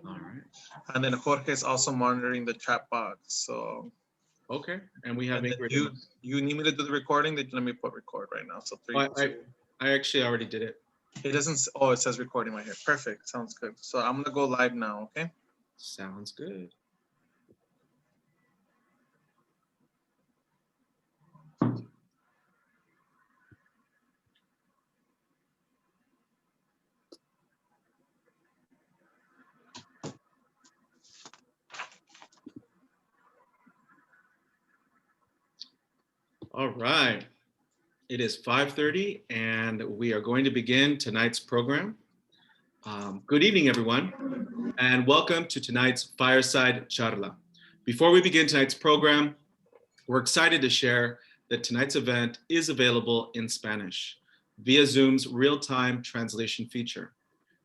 All right. And then Jorge is also monitoring the chat box. So, Okay. And we have and then Ingrid. you need me to do the recording? Then let me put record right now. So three, two. I actually already did it. It doesn't, oh, it says recording right here. Perfect, sounds good. So I'm gonna go live now, okay? Sounds good. All right. It is 5:30 and we are going to begin tonight's program. Good evening, everyone, and welcome to tonight's Fireside CharLA. Before we begin tonight's program, we're excited to share that tonight's event is available in Spanish via Zoom's real-time translation feature.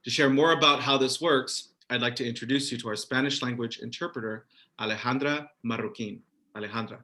To share more about how this works, I'd like to introduce you to our Spanish language interpreter, Alejandra Marroquín. Alejandra.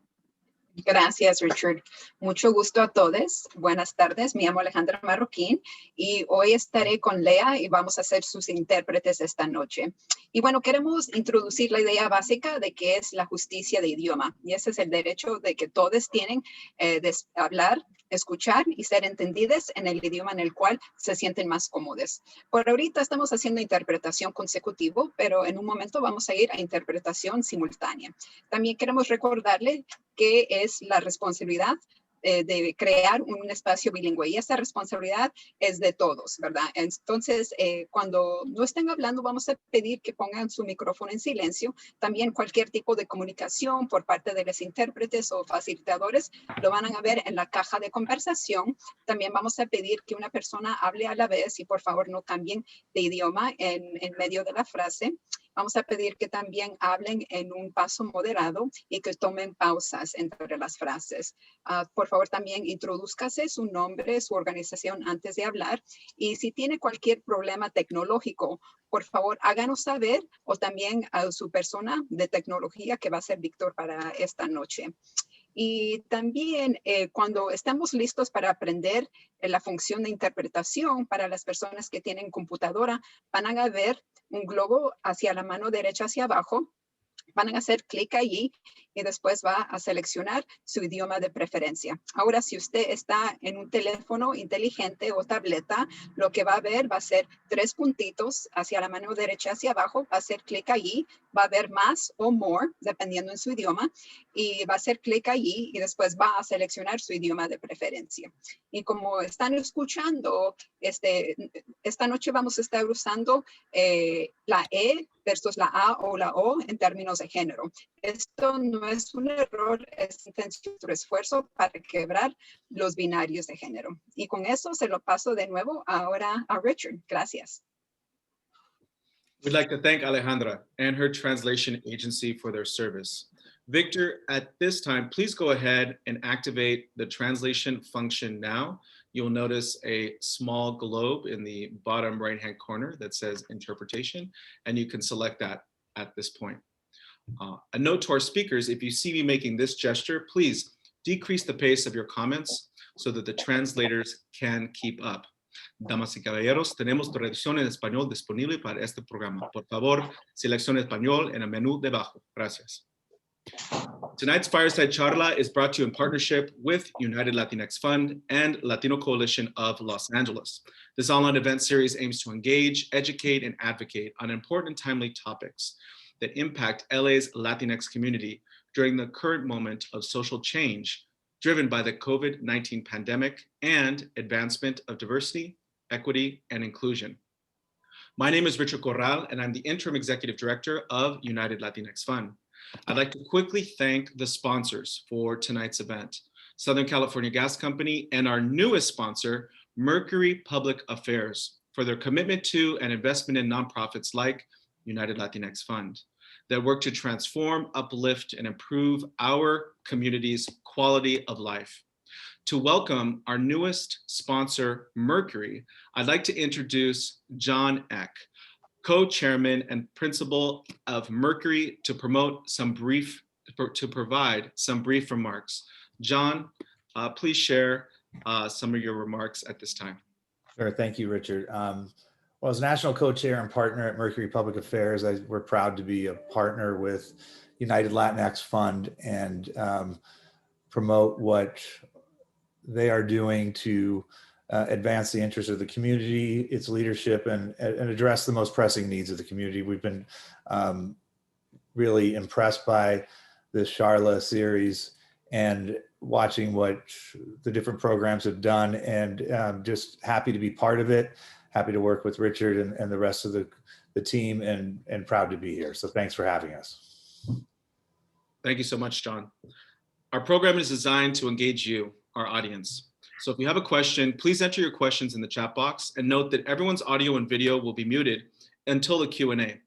Gracias, Richard. Mucho gusto a todos. Buenas tardes. Me llamo Alejandra Marroquín y hoy estaré con Lea y vamos a ser sus intérpretes esta noche. Y bueno, queremos introducir la idea básica de qué es la justicia de idioma. Y ese es el derecho de que todos tienen de hablar, escuchar y ser entendidas en el idioma en el cual se sienten más cómodos. Por ahorita estamos haciendo interpretación consecutivo, pero en un momento vamos a ir a interpretación simultánea. También queremos recordarle que es la responsabilidad de crear un espacio bilingüe y esa responsabilidad es de todos, ¿verdad? Entonces, cuando no estén hablando, vamos a pedir que pongan su micrófono en silencio. También cualquier tipo de comunicación por parte de los intérpretes o facilitadores lo van a ver en la caja de conversación. También vamos a pedir que una persona hable a la vez y por favor no cambien de idioma en medio de la frase. Vamos a pedir que también hablen en un paso moderado y que tomen pausas entre las frases. Por favor, también introdúzcase su nombre, su organización antes de hablar. Y si tiene cualquier problema tecnológico, por favor, háganos saber o también a su persona de tecnología que va a ser Víctor para esta noche. Y también cuando estamos listos para aprender la función de interpretación para las personas que tienen computadora, van a ver un globo hacia la mano derecha hacia abajo. Van a hacer clic allí y después va a seleccionar su idioma de preferencia. Ahora, si usted está en un teléfono inteligente o tableta, lo que va a ver va a ser 3 puntitos hacia la mano derecha hacia abajo, va a hacer clic allí, va a ver más o more, dependiendo en su idioma, y va a hacer clic allí y después va a seleccionar su idioma de preferencia. Y como están escuchando, esta noche vamos a estar usando la E versus la A o la O en términos de género. Esto no es un error, es nuestro esfuerzo para quebrar los binarios de género. Y con eso se lo paso de nuevo ahora a Richard. Gracias. We'd like to thank Alejandra and her translation agency for their service. Victor, at this time, please go ahead and activate the translation function now. You'll notice a small globe in the bottom right-hand corner that says interpretation, and you can select that at this point. A note to our speakers, if you see me making this gesture, please decrease the pace of your comments so that the translators can keep up. Damas y caballeros, tenemos traducción en español disponible para este programa. Por favor, seleccione español en el menú debajo. Gracias. Tonight's Fireside CharLA is brought to you in partnership with United Latinx Fund and Latino Coalition of Los Angeles. This online event series aims to engage, educate, and advocate on important and timely topics that impact LA's Latinx community during the current moment of social change driven by the COVID-19 pandemic and advancement of diversity, equity, and inclusion. My name is Richard Corral, and I'm the Interim Executive Director of United Latinx Fund. I'd like to quickly thank the sponsors for tonight's event, Southern California Gas Company and our newest sponsor, Mercury Public Affairs, for their commitment to and investment in nonprofits like United Latinx Fund that work to transform, uplift, and improve our community's quality of life. To welcome our newest sponsor, Mercury, I'd like to introduce John Eck, co-chairman and principal of Mercury, to provide some brief remarks. John, please share some of your remarks at this time. Sure, thank you, Richard. Well, as national co-chair and partner at Mercury Public Affairs, we're proud to be a partner with United Latinx Fund and promote what they are doing to advance the interests of the community, its leadership, and address the most pressing needs of the community. We've been really impressed by this CharLA series and watching what the different programs have done, and just happy to be part of it. Happy to work with Richard and the rest of the team, and proud to be here. So thanks for having us. Thank you so much, John. Our program is designed to engage you, our audience. So if you have a question, please enter your questions in the chat box, and note that everyone's audio and video will be muted until the Q&A.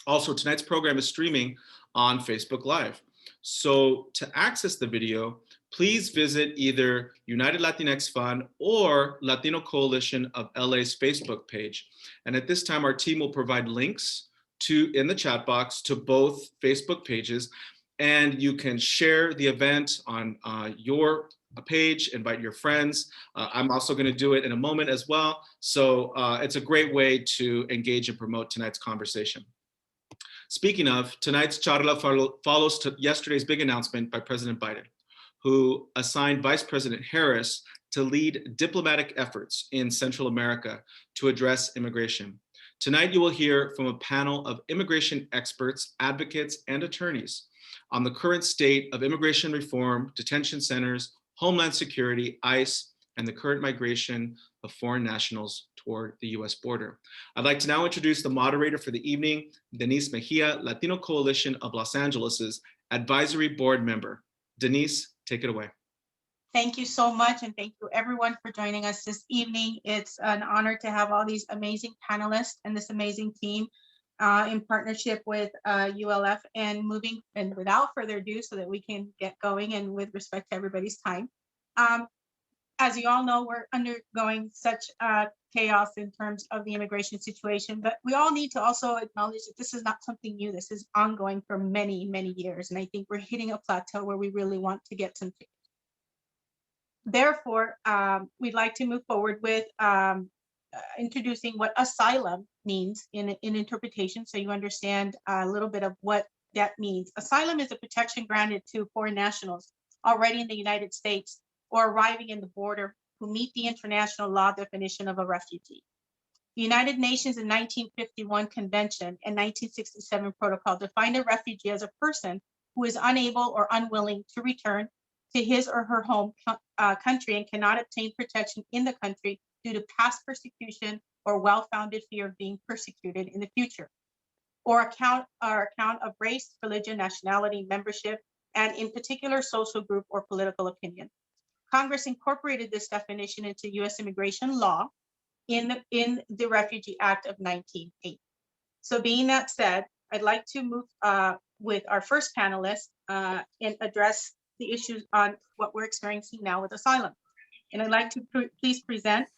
Also, tonight's program is streaming on Facebook Live. So to access the video, please visit either United Latinx Fund or Latino Coalition of LA's Facebook page. And at this time, our team will provide links in the chat box to both Facebook pages, and you can share the event on your page, invite your friends. I'm also going to do it in a moment as well. So it's a great way to engage and promote tonight's conversation. Speaking of, tonight's CharLA follows to yesterday's big announcement by President Biden, who assigned Vice President Harris to lead diplomatic efforts in Central America to address immigration. Tonight, you will hear from a panel of immigration experts, advocates, and attorneys on the current state of immigration reform, detention centers, homeland security, ICE, and the current migration of foreign nationals toward the US border. I'd like to now introduce the moderator for the evening, Denise Mejia, Latino Coalition of Los Angeles's advisory board member. Denise, take it away. Thank you so much, and thank you everyone for joining us this evening. It's an honor to have all these amazing panelists and this amazing team in partnership with ULF, and without further ado, so that we can get going and with respect to everybody's time. As you all know, we're undergoing such chaos in terms of the immigration situation, but we all need to also acknowledge that this is not something new. This is ongoing for many, many years. And I think we're hitting a plateau where we really want to get some change. Therefore, we'd like to move forward with introducing what asylum means in interpretation, so you understand a little bit of what that means. Asylum is a protection granted to foreign nationals already in the United States or arriving in the border who meet the international law definition of a refugee. The United Nations in 1951 Convention and 1967 Protocol defined a refugee as a person who is unable or unwilling to return to his or her home country and cannot obtain protection in the country due to past persecution or well-founded fear of being persecuted in the future, or account of race, religion, nationality, membership, and in particular social group or political opinion. Congress incorporated this definition into U.S. immigration law in the Refugee Act of 1980. So being that said, I'd like to move with our first panelist and address the issues on what we're experiencing now with asylum. And I'd like to please present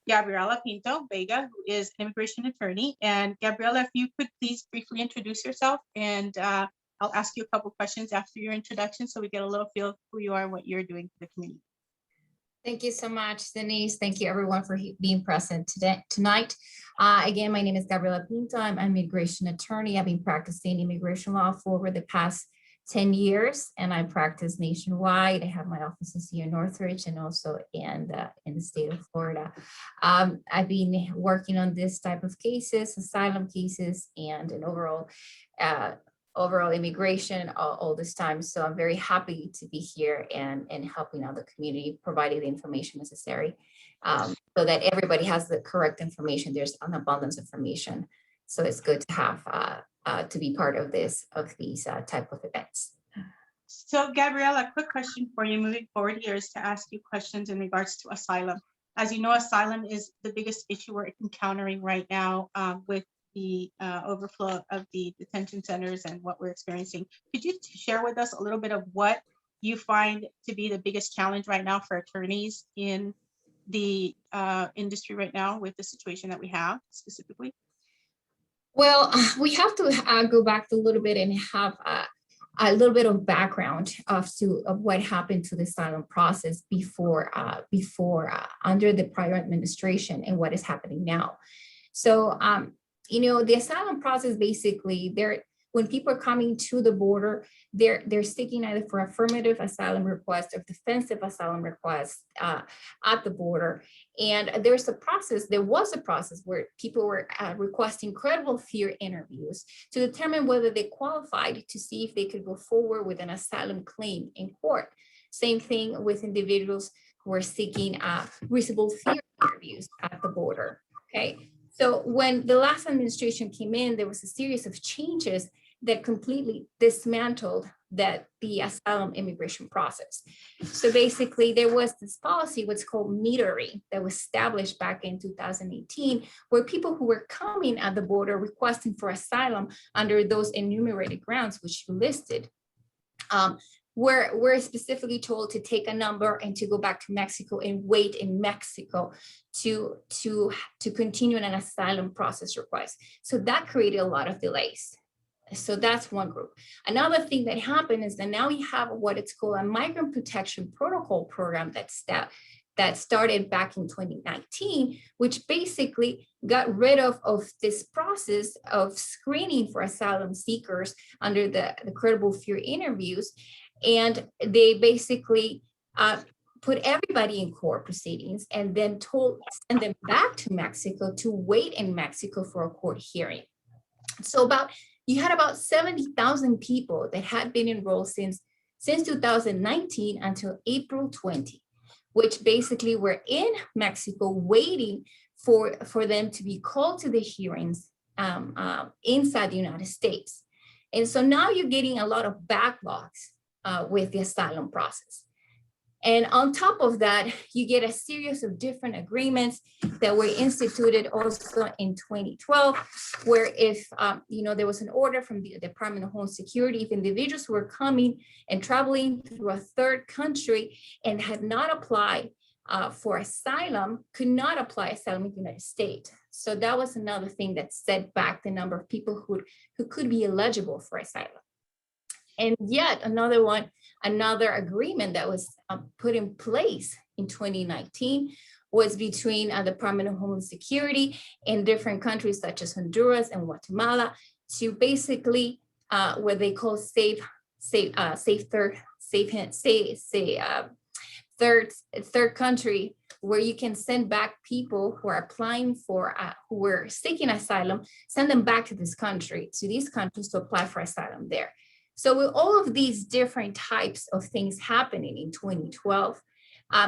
Gabriela Pinta Vega, who is an immigration attorney. And Gabriela, if you could please briefly introduce yourself, and I'll ask you a couple questions after your introduction so we get a little feel of who you are and what you're doing for the community. Thank you so much, Denise. Thank you everyone for being present tonight. Again, my name is Gabriela Pinta. I'm an immigration attorney. I've been practicing immigration law for over the past 10 years, and I practice nationwide. I have my offices here in Northridge and also in the state of Florida. I've been working on this type of cases, asylum cases, and an overall immigration all this time. So I'm very happy to be here and helping out the community, providing the information necessary so that everybody has the correct information. There's an abundance of information. So it's good to have to be part of these type of events. So Gabriela, a quick question for you moving forward here is to ask you questions in regards to asylum. As you know, asylum is the biggest issue we're encountering right now with the overflow of the detention centers and what we're experiencing. Could you share with us a little bit of what you find to be the biggest challenge right now for attorneys in the industry right now with the situation that we have specifically? Well, we have to go back a little bit and have a little bit of background of what happened to the asylum process before under the prior administration and what is happening now. So, the asylum process, basically, when people are coming to the border, they're seeking either for affirmative asylum request or defensive asylum request at the border. And there was a process where people were requesting credible fear interviews to determine whether they qualified to see if they could go forward with an asylum claim in court. Same thing with individuals who are seeking reasonable fear interviews at the border, okay? So when the last administration came in, there was a series of changes that completely dismantled the asylum immigration process. So basically, there was this policy, what's called metering, that was established back in 2018, where people who were coming at the border requesting for asylum under those enumerated grounds, which you listed, we're specifically told to take a number and to go back to Mexico and wait in Mexico to continue an asylum process request. So that created a lot of delays. So that's one group. Another thing that happened is that now we have what it's called a migrant protection protocol program that started back in 2019, which basically got rid of this process of screening for asylum seekers under the credible fear interviews. And they basically put everybody in court proceedings and then send them back to Mexico to wait in Mexico for a court hearing. So you had about 70,000 people that had been enrolled since 2019 until April 20, which basically were in Mexico waiting for them to be called to the hearings inside the United States. And so now you're getting a lot of backlogs with the asylum process. And on top of that, you get a series of different agreements that were instituted also in 2012, where if there was an order from the Department of Homeland Security, if individuals who were coming and traveling through a third country and had not applied for asylum, could not apply asylum in the United States. So that was another thing that set back the number of people who could be eligible for asylum. And yet another agreement that was put in place in 2019 was between the Department of Homeland Security and different countries such as Honduras and Guatemala to basically what they call safe third country, where you can send back people who are applying for who were seeking asylum, send them back to these countries to apply for asylum there. So with all of these different types of things happening in 2012,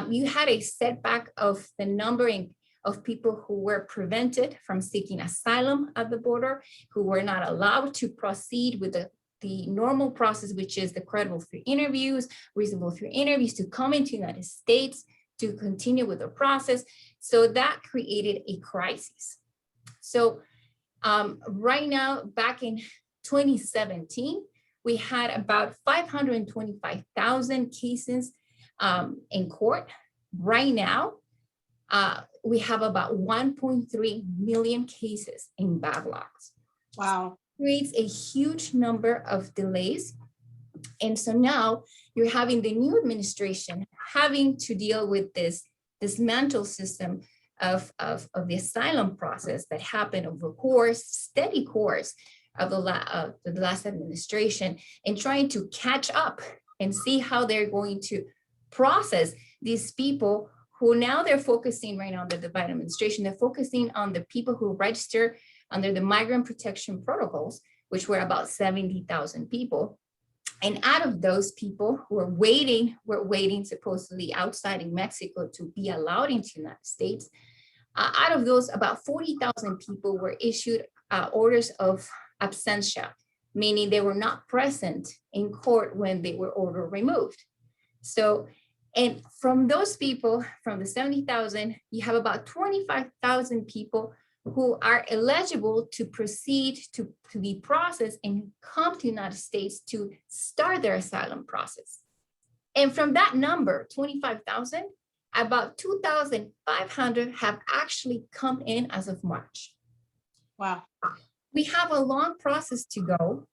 you had a setback of the numbering of people who were prevented from seeking asylum at the border, who were not allowed to proceed with the normal process, which is the credible fear interviews, reasonable fear interviews, to come into the United States to continue with the process. So that created a crisis. So right now, back in 2017, we had about 525,000 cases in court. Right now, we have about 1.3 million cases in backlogs. Wow. Creates a huge number of delays. And so now you're having the new administration having to deal with this dismantled system of the asylum process that happened over steady course of the last administration, and trying to catch up and see how they're going to process these people who now they're focusing right now on the Biden administration. They're focusing on the people who register under the migrant protection protocols, which were about 70,000 people. And out of those people who were waiting supposedly outside in Mexico to be allowed into the United States, out of those, about 40,000 people were issued orders of absentia, meaning they were not present in court when they were ordered removed. So, and from those people, from the 70,000, you have about 25,000 people who are eligible to proceed to be processed and come to the United States to start their asylum process. And from that number, 25,000, about 2,500 have actually come in as of March. Wow. We have a long process to go.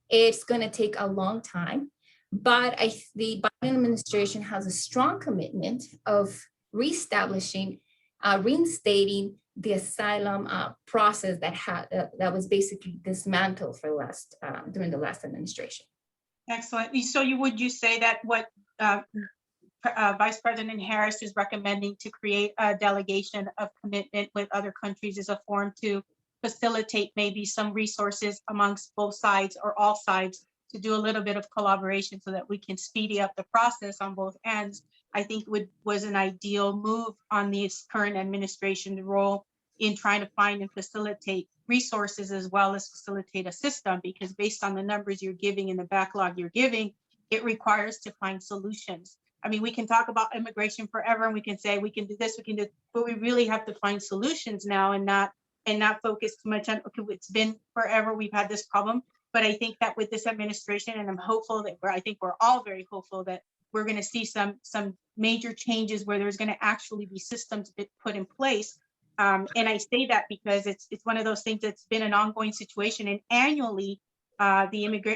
It's going to take a long time, but the Biden administration has a strong commitment of reestablishing, reinstating the asylum process that was basically dismantled for during the last administration. Excellent. So would you say that what Vice President Harris is recommending to create a delegation of commitment with other countries is a forum to facilitate maybe some resources amongst both sides or all sides to do a little bit of collaboration so that we can speedy up the process on both ends? I think was an ideal move on this current administration's role in trying to find and facilitate resources as well as facilitate a system, because based on the numbers you're giving and the backlog you're giving, it requires to find solutions. I mean, we can talk about immigration forever and we can say we can do this, we can do, but we really have to find solutions now and not focus too much on, okay, it's been forever, we've had this problem. But I think that with this administration, and I'm hopeful that I think we're all very hopeful that we're going to see some major changes where there's going to actually be systems put in place. And I say that because it's one of those things that's been an ongoing situation, and annually the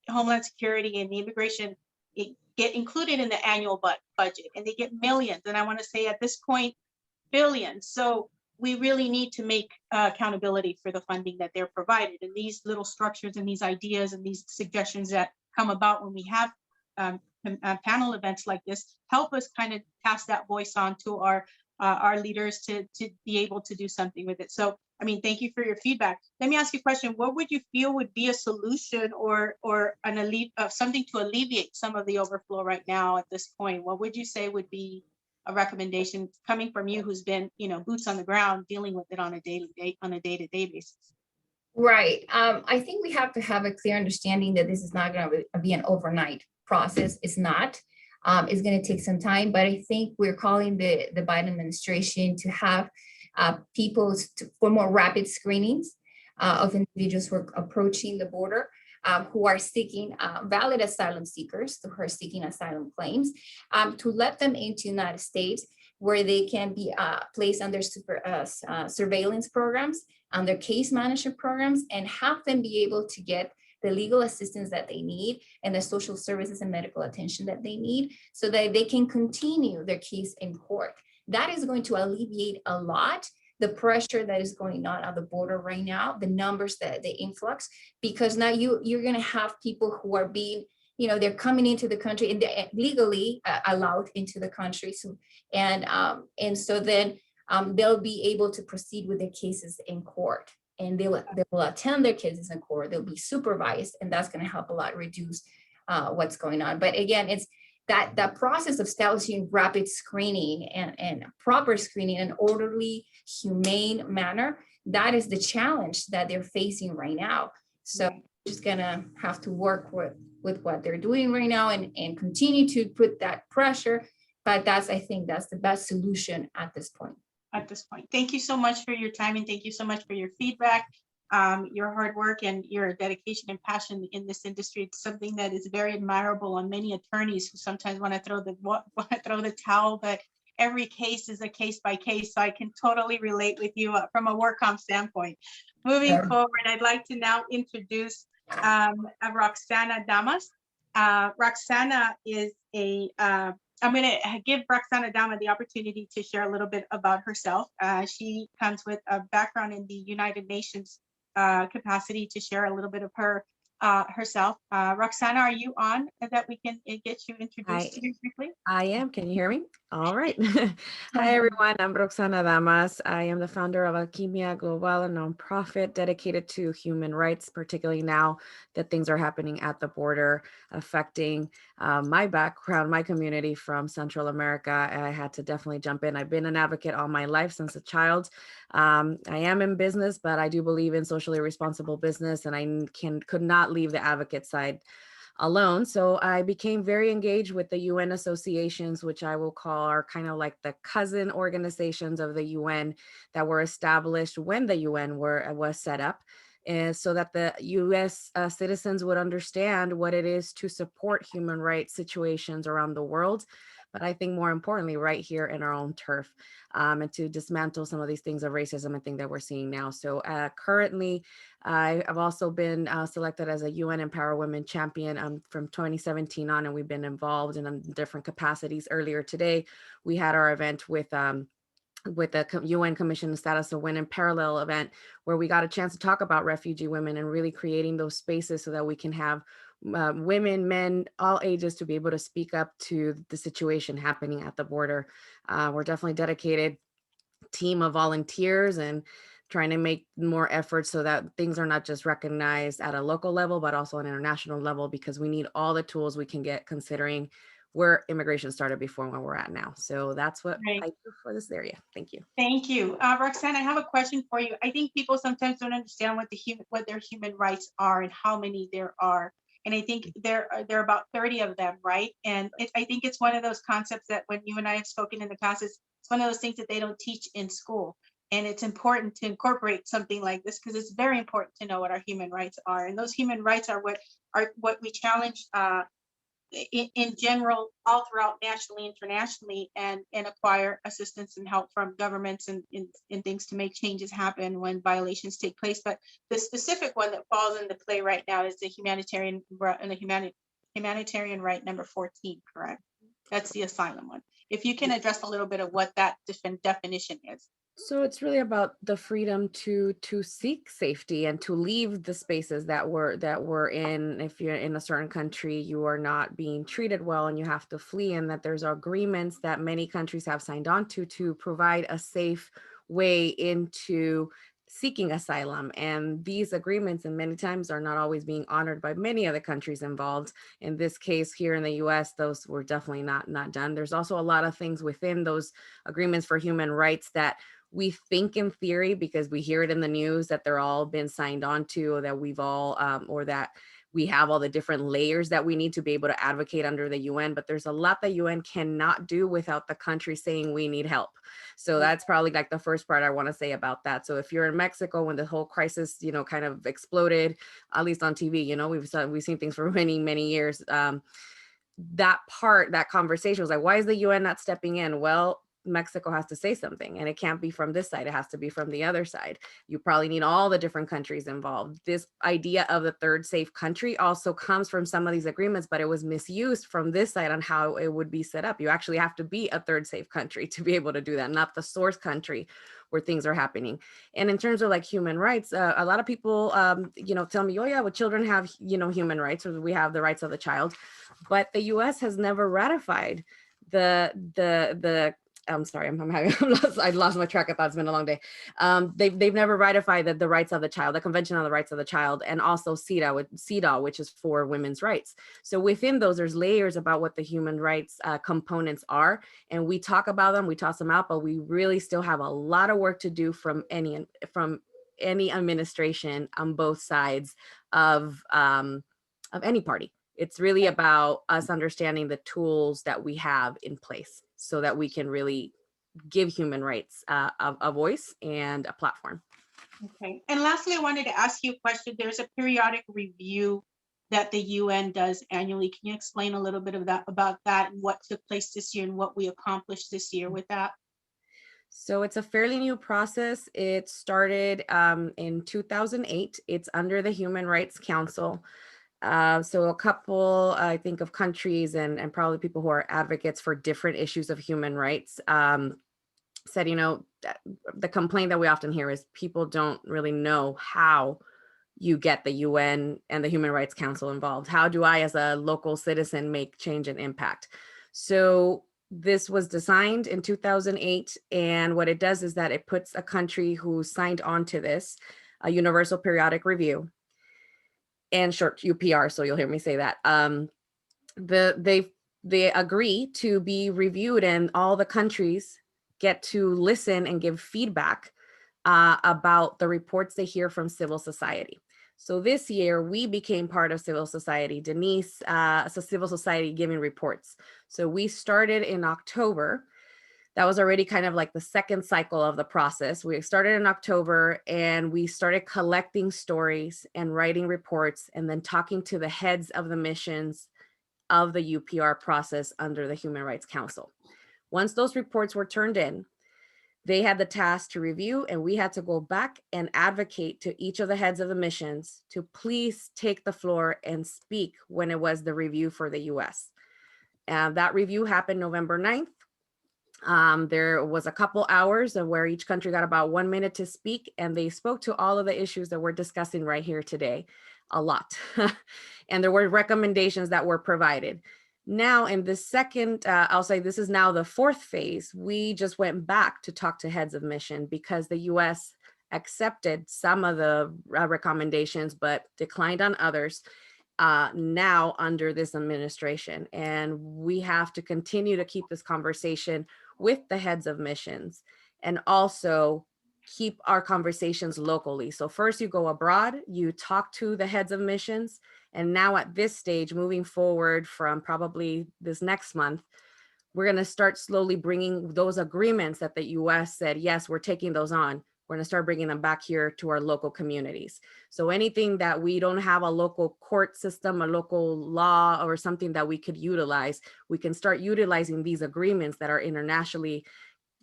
Homeland Security and the immigration get included in the annual budget, and they get millions, and I want to say at this point billions. So we really need to make accountability for the funding that they're provided, and these little structures and these ideas and these suggestions that come about when we have panel events like this help us kind of pass that voice on to our leaders to be able to do something with it. So, I mean, thank you for your feedback. Let me ask you a question. What would you feel would be a solution or something to alleviate some of the overflow right now at this point? What would you say would be a recommendation coming from you, who's been, boots on the ground dealing with it on a day-to-day basis? Right. I think we have to have a clear understanding that this is not going to be an overnight process. It's not. It's going to take some time, but I think we're calling the Biden administration to have people for more rapid screenings of individuals who are approaching the border, who are seeking valid asylum seekers, who are seeking asylum claims, to let them into the United States where they can be placed under surveillance programs, under case management programs, and have them be able to get the legal assistance that they need and the social services and medical attention that they need so that they can continue their case in court. That is going to alleviate a lot the pressure that is going on the border right now, the numbers, the influx, because now you're going to have people who are being, they're coming into the country and they're legally allowed into the country. And so then they'll be able to proceed with their cases in court, and they will attend their cases in court. They'll be supervised, and that's going to help a lot reduce what's going on. But again, it's that process of establishing rapid screening and proper screening in an orderly, humane manner. That is the challenge that they're facing right now. So we're just gonna have to work with what they're doing right now and continue to put that pressure. But I think that's the best solution at this point. Thank you so much for your time, and thank you so much for your feedback, your hard work, and your dedication and passion in this industry. It's something that is very admirable on many attorneys who sometimes want to throw the towel, but every case is a case by case. So I can totally relate with you from a work comp standpoint. Moving forward, I'd like to now introduce Roxana Damas. Roxana is I'm going to give Roxana Dama the opportunity to share a little bit about herself. She comes with a background in the United Nations capacity to share a little bit of herself. Roxana, are you on that we can get you introduced to briefly? I am. Can you hear me? All right. Hi, everyone. I'm Roxana Damas. I am the founder of Alquimia Global, a nonprofit dedicated to human rights, particularly now that things are happening at the border, affecting my background, my community from Central America. I had to definitely jump in. I've been an advocate all my life since a child. I am in business, but I do believe in socially responsible business, and I could not leave the advocate side alone. So I became very engaged with the UN associations, which I will call are kind of like the cousin organizations of the UN that were established when the UN was set up, and so that the US citizens would understand what it is to support human rights situations around the world. but I think more importantly, right here in our own turf, and to dismantle some of these things of racism and things that we're seeing now. So currently, I've also been selected as a UN Empower Women champion from 2017 on, and we've been involved in different capacities. Earlier today, we had our event with the UN Commission on Status of Women Parallel event, where we got a chance to talk about refugee women and really creating those spaces so that we can have women, men, all ages to be able to speak up to the situation happening at the border. We're definitely dedicated team of volunteers and trying to make more efforts so that things are not just recognized at a local level, but also an international level, because we need all the tools we can get considering where immigration started before and where we're at now. So that's what Right. I do for this area. Thank you. Thank you. Roxanne, I have a question for you. I think people sometimes don't understand what their human rights are and how many there are. And I think there are about 30 of them, right? And I think it's one of those concepts that when you and I have spoken in the past, it's one of those things that they don't teach in school. And it's important to incorporate something like this because it's very important to know what our human rights are. And those human rights are what we challenge in general, all throughout nationally, internationally, and acquire assistance and help from governments and things to make changes happen when violations take place. But the specific one that falls into play right now is the humanitarian right number 14, correct? That's the asylum one. If you can address a little bit of what that definition is. So it's really about the freedom to seek safety and to leave the spaces that we're in. If you're in a certain country, you are not being treated well and you have to flee, and that there's agreements that many countries have signed on to provide a safe way into seeking asylum. And these agreements, and many times, are not always being honored by many of the countries involved. In this case here in the US, those were definitely not done. There's also a lot of things within those agreements for human rights that we think in theory, because we hear it in the news, that they're all been signed on to, or that we've all, or that we have all the different layers that we need to be able to advocate under the UN. But there's a lot that UN cannot do without the country saying we need help. So that's probably like the first part I want to say about that. So if you're in Mexico when the whole crisis, kind of exploded, at least on TV, we've seen things for many years. That conversation was like, why is the UN not stepping in? Well, Mexico has to say something, and it can't be from this side. It has to be from the other side. You probably need all the different countries involved. This idea of the third safe country also comes from some of these agreements, but it was misused from this side on how it would be set up. You actually have to be a third safe country to be able to do that, not the source country where things are happening. And in terms of like human rights, a lot of people, tell me, oh yeah, well, children have, human rights, or we have the rights of the child, but the US has never ratified I'm sorry, I lost my track of thought. It's been a long day. They've never ratified the rights of the child, the Convention on the Rights of the Child, and also CEDAW, which is for women's rights. So within those, there's layers about what the human rights components are, and we talk about them, we toss them out, but we really still have a lot of work to do from any administration on both sides of any party. It's really about us understanding the tools that we have in place so that we can really give human rights a voice and a platform. Okay. And lastly, I wanted to ask you a question. There's a periodic review that the UN does annually. Can you explain a little bit about that and what took place this year and what we accomplished this year with that? So it's a fairly new process. It started in 2008. It's under the Human Rights Council. So a couple, I think, of countries and probably people who are advocates for different issues of human rights said, the complaint that we often hear is people don't really know how you get the UN and the Human Rights Council involved. How do I, as a local citizen, make change and impact? So this was designed in 2008. And what it does is that it puts a country who signed on to this, a Universal Periodic Review, and short UPR, so you'll hear me say that. They agree to be reviewed, and all the countries get to listen and give feedback about the reports they hear from civil society. So this year we became part of civil society. Denise, so civil society giving reports. So we started in October. That was already kind of like the second cycle of the process. We started in October and we started collecting stories and writing reports and then talking to the heads of the missions of the UPR process under the Human Rights Council. Once those reports were turned in, they had the task to review, and we had to go back and advocate to each of the heads of the missions to please take the floor and speak when it was the review for the US. That review happened November 9th. There was a couple hours of where each country got about 1 minute to speak, and they spoke to all of the issues that we're discussing right here today, a lot. And there were recommendations that were provided. Now in the second, I'll say this is now the fourth phase, we just went back to talk to heads of mission because the US accepted some of the recommendations, but declined on others now under this administration. And we have to continue to keep this conversation with the heads of missions and also keep our conversations locally. So first you go abroad, you talk to the heads of missions, and now at this stage, moving forward from probably this next month, we're going to start slowly bringing those agreements that the US said, yes, we're taking those on. We're going to start bringing them back here to our local communities. So anything that we don't have a local court system, a local law, or something that we could utilize, we can start utilizing these agreements that are internationally,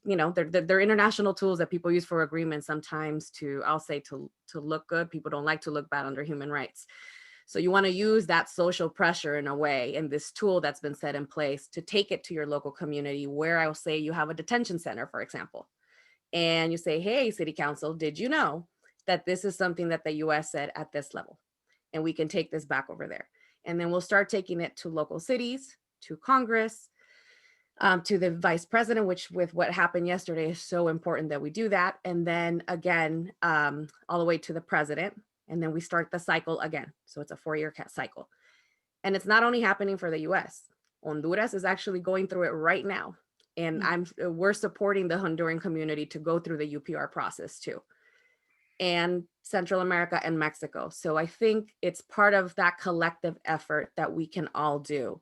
you know, they're international tools that people use for agreements sometimes to, I'll say, to look good. People don't like to look bad under human rights. So you want to use that social pressure in a way, and this tool that's been set in place to take it to your local community, where I will say you have a detention center, for example, and you say, hey, city council, did you know that this is something that the US said at this level? And we can take this back over there. And then we'll start taking it to local cities, to Congress, to the vice president, which with what happened yesterday is so important that we do that. And then again, all the way to the president. And then we start the cycle again. So it's a 4-year cycle. And it's not only happening for the US. Honduras is actually going through it right now. And we're supporting the Honduran community to go through the UPR process too. And Central America and Mexico. So I think it's part of that collective effort that we can all do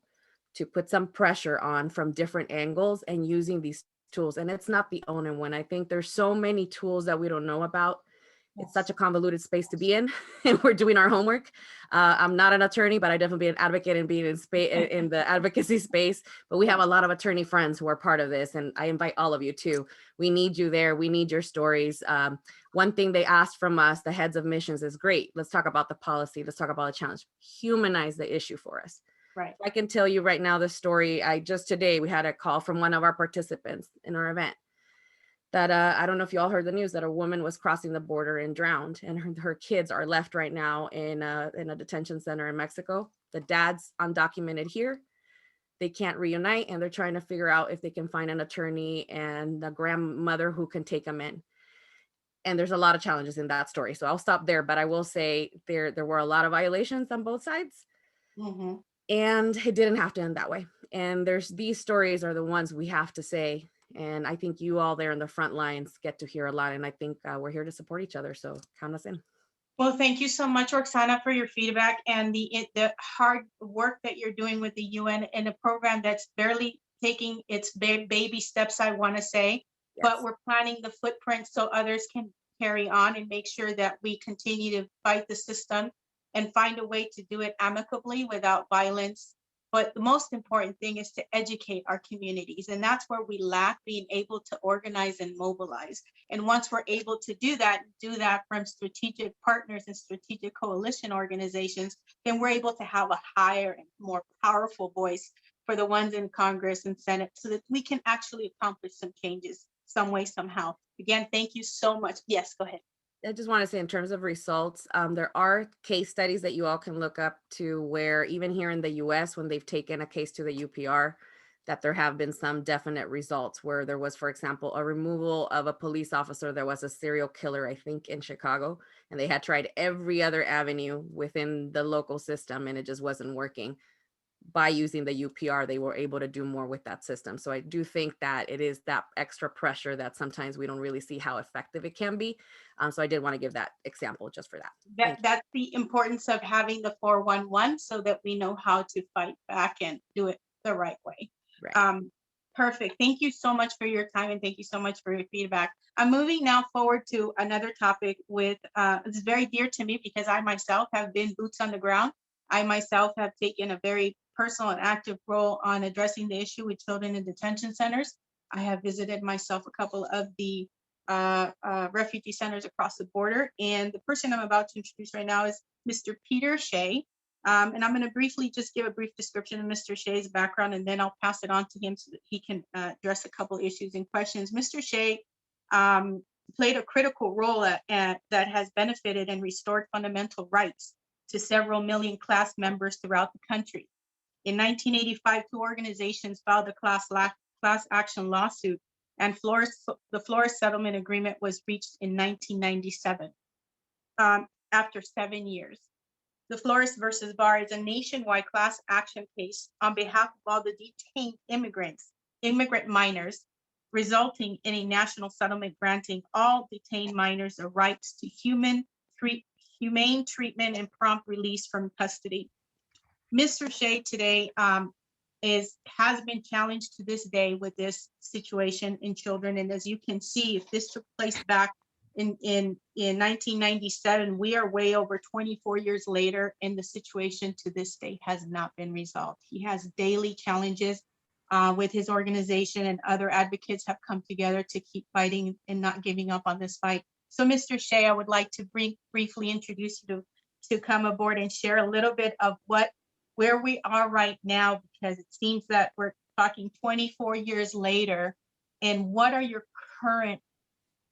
to put some pressure on from different angles and using these tools. And it's not the only one. I think there's so many tools that we don't know about. It's such a convoluted space to be in, and we're doing our homework. I'm not an attorney, but I definitely be an advocate and being in the advocacy space. But we have a lot of attorney friends who are part of this, and I invite all of you too. We need you there. We need your stories. One thing they asked from us, the heads of missions, is great. Let's talk about the policy. Let's talk about the challenge. Humanize the issue for us. Right. I can tell you right now the story. Today we had a call from one of our participants in our event. That I don't know if you all heard the news that a woman was crossing the border and drowned, and her kids are left right now in a detention center in Mexico. The dad's undocumented here. They can't reunite, and they're trying to figure out if they can find an attorney and the grandmother who can take them in. And there's a lot of challenges in that story. So I'll stop there, but I will say there were a lot of violations on both sides. Mm-hmm. And it didn't have to end that way. And these stories are the ones we have to say. And I think you all there in the front lines get to hear a lot. And I think we're here to support each other. So count us in. Well, thank you so much, Roxana, for your feedback and the hard work that you're doing with the UN in a program that's barely taking its baby steps, I want to say. Yes. But we're planting the footprint so others can carry on and make sure that we continue to fight the system and find a way to do it amicably without violence. But the most important thing is to educate our communities. And that's where we lack being able to organize and mobilize. And once we're able to do that from strategic partners and strategic coalition organizations, then we're able to have a higher and more powerful voice for the ones in Congress and Senate so that we can actually accomplish some changes some way, somehow. Again, thank you so much. Yes, go ahead. I just want to say in terms of results, there are case studies that you all can look up to where even here in the US, when they've taken a case to the UPR, that there have been some definite results where there was, for example, a removal of a police officer that was a serial killer, I think in Chicago, and they had tried every other avenue within the local system and it just wasn't working. By using the UPR, they were able to do more with that system. So I do think that it is that extra pressure that sometimes we don't really see how effective it can be. So I did want to give that example just for that. That's the importance of having the 411 so that we know how to fight back and do it the right way. Right. Perfect. Thank you so much for your time and thank you so much for your feedback. I'm moving now forward to another topic with it's very dear to me because I myself have been boots on the ground. I myself have taken a very personal and active role on addressing the issue with children in detention centers. I have visited myself a couple of the refugee centers across the border, and the person I'm about to introduce right now is Mr. Peter Shea. And I'm going to briefly just give a brief description of Mr. Shea's background, and then I'll pass it on to him so that he can address a couple issues and questions. Mr. Shea played a critical role that has benefited and restored fundamental rights to several million class members throughout the country. In 1985, two organizations filed a class action lawsuit, and the Flores Settlement Agreement was reached in 1997 after 7 years. The Flores versus Barr is a nationwide class action case on behalf of all the detained immigrant minors, resulting in a national settlement granting all detained minors the rights to humane treatment and prompt release from custody. Mr. Shea today has been challenged to this day with this situation in children. And as you can see, if this took place back in 1997, we are way over 24 years later, and the situation to this day has not been resolved. He has daily challenges with his organization, and other advocates have come together to keep fighting and not giving up on this fight. So Mr. Shea, I would like to briefly introduce you to come aboard and share a little bit of where we are right now, because it seems that we're talking 24 years later, and what are your current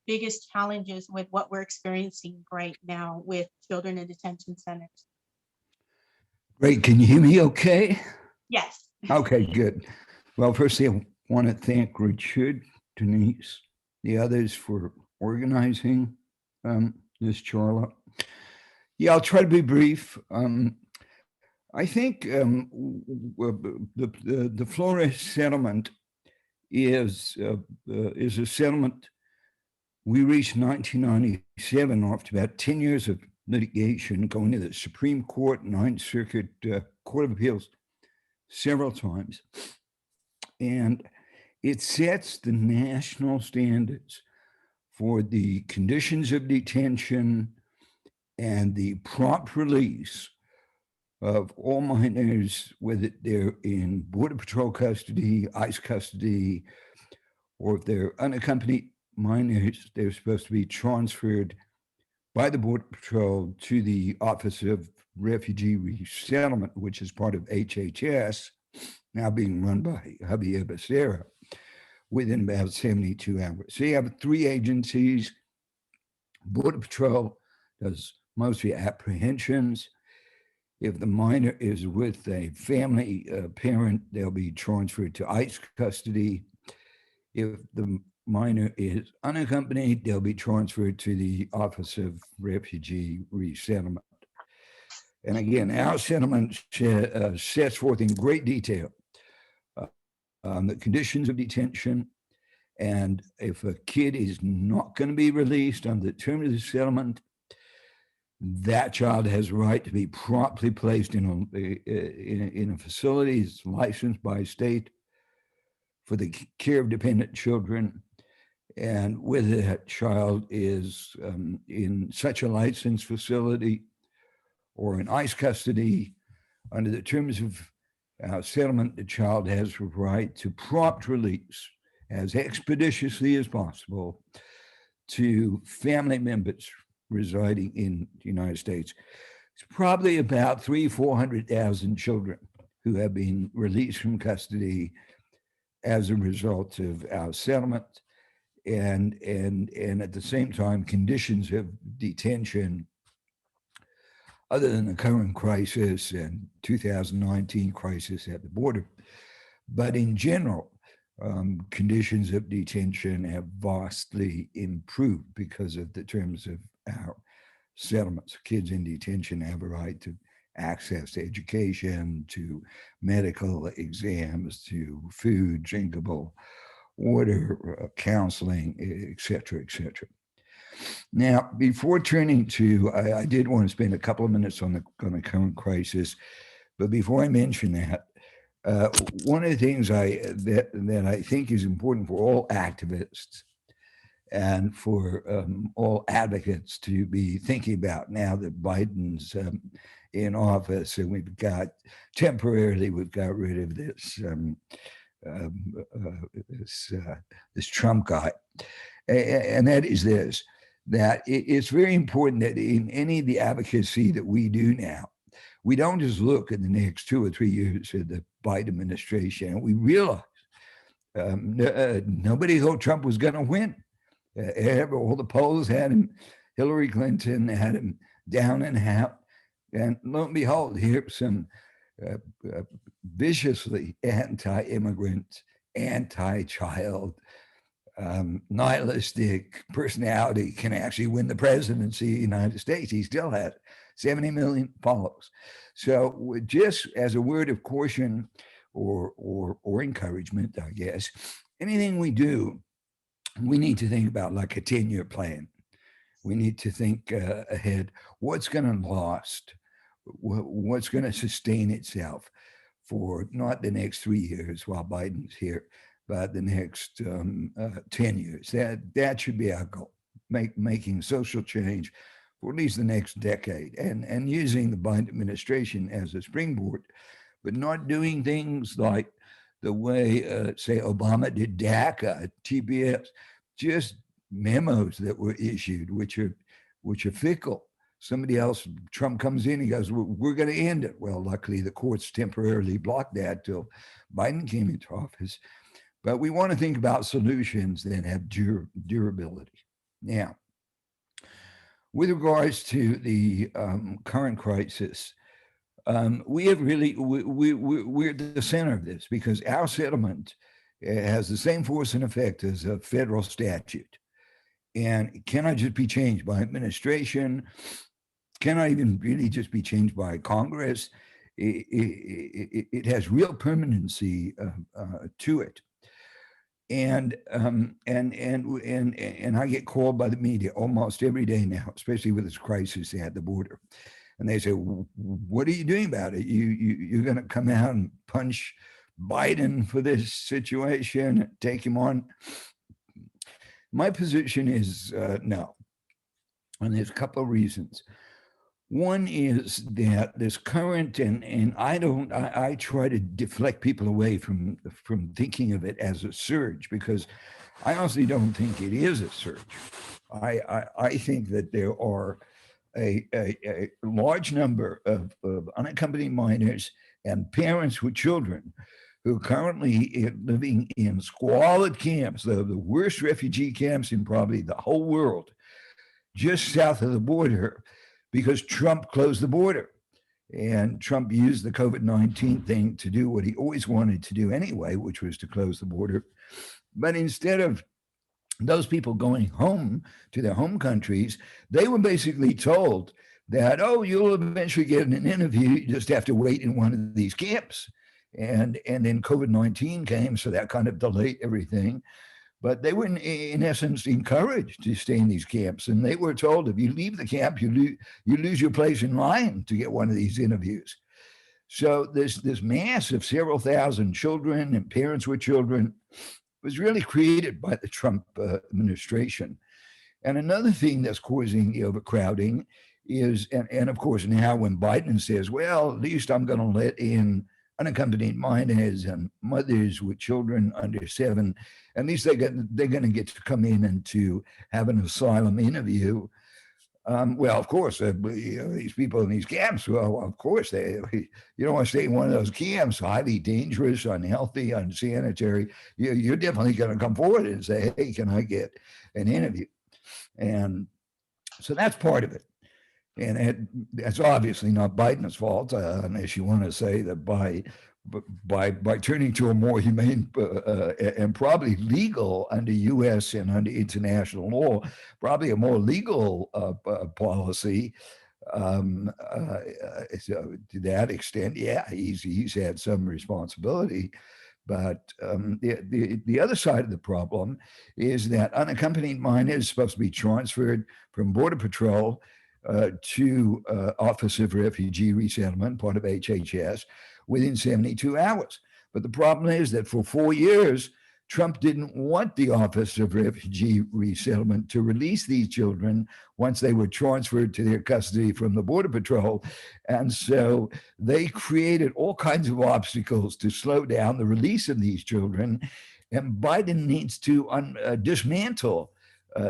biggest challenges with what we're experiencing right now with children in detention centers? Great. Can you hear me okay? Yes. Okay, good. Well, firstly, I want to thank Richard, Denise, the others for organizing this CharLA. Yeah, I'll try to be brief. I think the Flores settlement is a settlement we reached in 1997 after about 10 years of litigation, going to the Supreme Court, Ninth Circuit, Court of Appeals several times. And it sets the national standards for the conditions of detention and the prompt release of all minors, whether they're in Border Patrol custody, ICE custody, or if they're unaccompanied minors, they're supposed to be transferred by the Border Patrol to the Office of Refugee Resettlement, which is part of HHS, now being run by Javier Becerra, within about 72 hours. So you have three agencies. Border Patrol does mostly apprehensions. If the minor is with a family parent, they'll be transferred to ICE custody. If the minor is unaccompanied, they'll be transferred to the Office of Refugee Resettlement. And again, our settlement sets forth in great detail the conditions of detention. And if a kid is not going to be released under the terms of the settlement, that child has a right to be promptly placed in a facility that's licensed by state for the care of dependent children. And whether that child is in such a licensed facility or in ICE custody, under the terms of our settlement, the child has a right to prompt release as expeditiously as possible to family members residing in the United States. It's probably about 400,000 children who have been released from custody as a result of our settlement. And at the same time, conditions of detention, other than the current crisis and 2019 crisis at the border, but in general, conditions of detention have vastly improved because of the terms of our settlements. Kids in detention have a right to access to education, to medical exams, to food, drinkable water, counseling, et cetera, et cetera. Now, before turning to, I did want to spend a couple of minutes on the current crisis, but before I mention that, one of the things that I think is important for all activists and for all advocates to be thinking about now that Biden's in office, and we've got rid of this Trump guy, and that is this: that it's very important that in any of the advocacy that we do now, we don't just look at the next 2 or 3 years of the Biden administration. We realize nobody thought Trump was going to win. All the polls had him, Hillary Clinton had him down and out. And lo and behold, here's some viciously anti-immigrant, anti-child, nihilistic personality can actually win the presidency of the United States. He still has 70 million followers. So just as a word of caution or encouragement, I guess, anything we do, we need to think about like a 10-year plan. We need to think ahead. What's going to last? What's going to sustain itself for not the next 3 years while Biden's here, but the next 10 years? That should be our goal, making social change for at least the next decade, and using the Biden administration as a springboard, but not doing things like the way, say, Obama did DACA, TPS, just memos that were issued, which are fickle. Somebody else, Trump comes in, he goes, we're going to end it. Well, luckily the courts temporarily blocked that till Biden came into office. But we want to think about solutions that have durability. Now, with regards to the current crisis, we're at the center of this because our settlement has the same force and effect as a federal statute. And it cannot just be changed by administration, cannot even really just be changed by Congress. It has real permanency to it. And I get called by the media almost every day now, especially with this crisis at the border. And they say, what are you doing about it? You're going to come out and punch Biden for this situation, take him on? My position is no. And there's a couple of reasons. One is that this current, and I try to deflect people away from thinking of it as a surge, because I honestly don't think it is a surge. I think that there are a large number of unaccompanied minors and parents with children who are currently living in squalid camps, the worst refugee camps in probably the whole world, just south of the border, because Trump closed the border. And Trump used the COVID-19 thing to do what he always wanted to do anyway, which was to close the border. But instead of those people going home to their home countries, they were basically told that, oh, you'll eventually get an interview, you just have to wait in one of these camps. And then COVID-19 came, so that kind of delayed everything. But they were, in essence, encouraged to stay in these camps. And they were told, if you leave the camp, you lose your place in line to get one of these interviews. So this mass of several thousand children and parents with children was really created by the Trump administration. And another thing that's causing the overcrowding is, and of course now when Biden says, well, at least I'm going to let in unaccompanied minors and mothers with children under 7, at least they're going to get to come in and to have an asylum interview. Well, of course, these people in these camps, well, of course, you don't want to stay in one of those camps, highly dangerous, unhealthy, unsanitary. You're definitely going to come forward and say, hey, can I get an interview? And so that's part of it. And that's obviously not Biden's fault, unless you want to say that by turning to a more humane and probably legal under U.S. and under international law, probably a more legal policy. So to that extent, yeah, he's had some responsibility. But the other side of the problem is that unaccompanied minors are supposed to be transferred from Border Patrol to Office of Refugee Resettlement, part of HHS, within 72 hours. But the problem is that for 4 years, Trump didn't want the Office of Refugee Resettlement to release these children once they were transferred to their custody from the Border Patrol. And so they created all kinds of obstacles to slow down the release of these children. And Biden needs to dismantle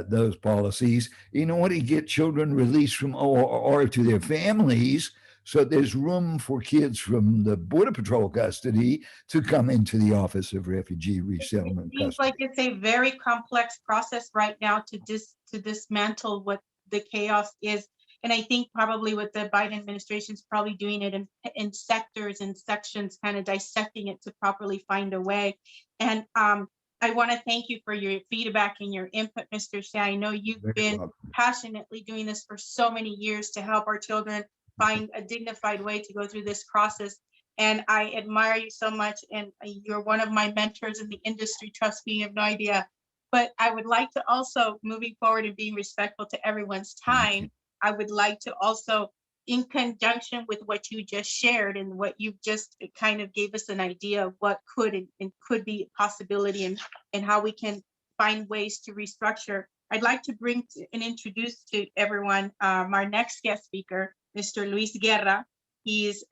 those policies in order to get children released from or to their families, so there's room for kids from the Border Patrol custody to come into the Office of Refugee Resettlement It seems custody. like it's a very complex process right now to dismantle what the chaos is. And I think probably what the Biden administration is probably doing it in sectors and sections, kind of dissecting it to properly find a way. And I want to thank you for your feedback and your input, Mr. Shea. I know you've been passionately doing this for so many years to help our children find a dignified way to go through this process. And I admire you so much. And you're one of my mentors in the industry, trust me, you have no idea. But I would like to also, moving forward and being respectful to everyone's time, I would like to also, in conjunction with what you just shared and what you just kind of gave us an idea of what could and could be a possibility and how we can find ways to restructure. I'd like to bring and introduce to everyone our next guest speaker, Mr. Luis Guerra. He's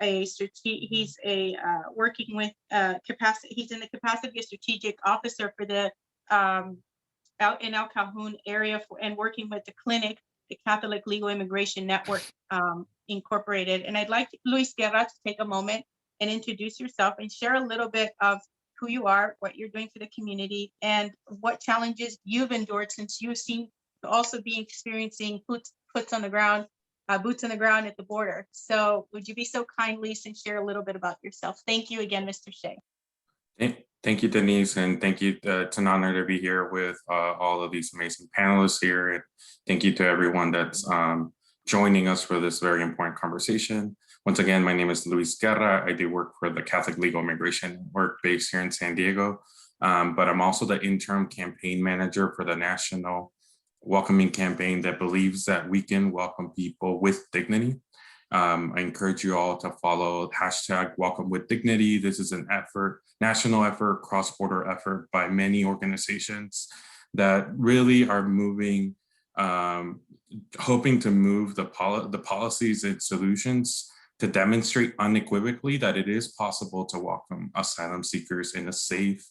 working with capacity. He's in the capacity of strategic officer for the out in El Cajon area and working with the clinic, the Catholic Legal Immigration Network Incorporated. And I'd like Luis Guerra to take a moment and introduce yourself and share a little bit of who you are, what you're doing for the community, and what challenges you've endured since you seem to also be experiencing boots on the ground at the border. So would you be so kind, Luis, and share a little bit about yourself? Thank you again, Mr. Shea. Thank you, Denise, and thank you. It's an honor to be here with all of these amazing panelists here. And thank you to everyone that's joining us for this very important conversation. Once again, my name is Luis Guerra. I do work for the Catholic Legal Immigration Network based here in San Diego, but I'm also the interim campaign manager for the national welcoming campaign that believes that we can welcome people with dignity. I encourage you all to follow #WelcomeWithDignity. This is an effort, national effort, cross-border effort by many organizations that really are moving, hoping to move the policies and solutions to demonstrate unequivocally that it is possible to welcome asylum seekers in a safe,